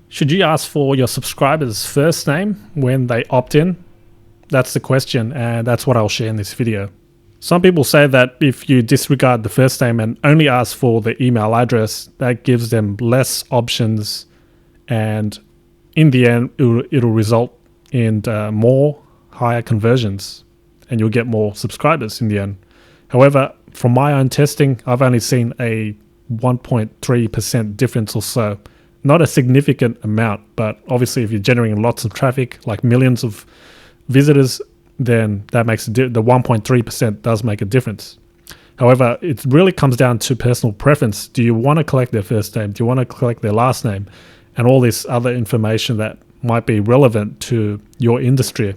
Should you ask for your subscribers' first name when they opt in? That's the question, and that's what I'll share in this video. Some people say that if you disregard the first name and only ask for the email address, that gives them less options, and in the end, it'll result in more higher conversions, and you'll get more subscribers in the end. However, from my own testing, I've only seen a 1.3% difference or so. Not a significant amount, but obviously if you're generating lots of traffic, like millions of visitors, then that makes the 1.3% does make a difference. However, it really comes down to personal preference. Do you want to collect their first name? Do you want to collect their last name? And all this other information that might be relevant to your industry.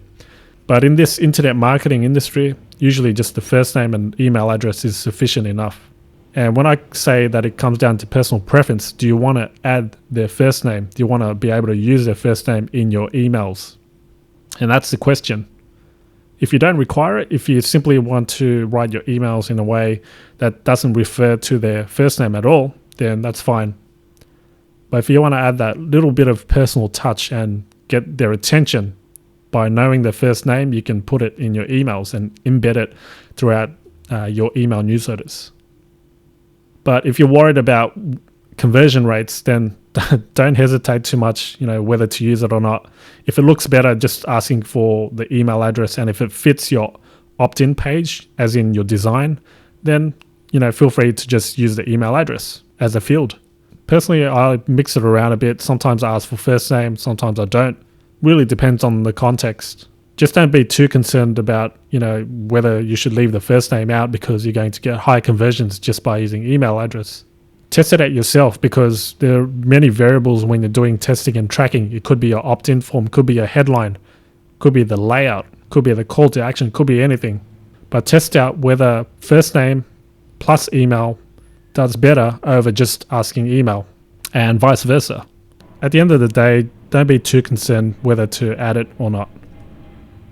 But in this internet marketing industry, usually just the first name and email address is sufficient enough. And when I say that it comes down to personal preference, do you want to add their first name? Do you want to be able to use their first name in your emails? And that's the question. If you don't require it, if you simply want to write your emails in a way that doesn't refer to their first name at all, then that's fine. But if you want to add that little bit of personal touch and get their attention by knowing their first name, you can put it in your emails and embed it throughout your email newsletters. But if you're worried about conversion rates, then don't hesitate too much, whether to use it or not. If it looks better, just asking for the email address, and if it fits your opt-in page, as in your design, then, feel free to just use the email address as a field. Personally, I mix it around a bit. Sometimes I ask for first name, sometimes I don't. Really depends on the context. Just don't be too concerned about, whether you should leave the first name out because you're going to get high conversions just by using email address. Test it out yourself, because there are many variables when you're doing testing and tracking. It could be your opt-in form, could be your headline, could be the layout, could be the call to action, could be anything. But test out whether first name plus email does better over just asking email, and vice versa. At the end of the day, don't be too concerned whether to add it or not.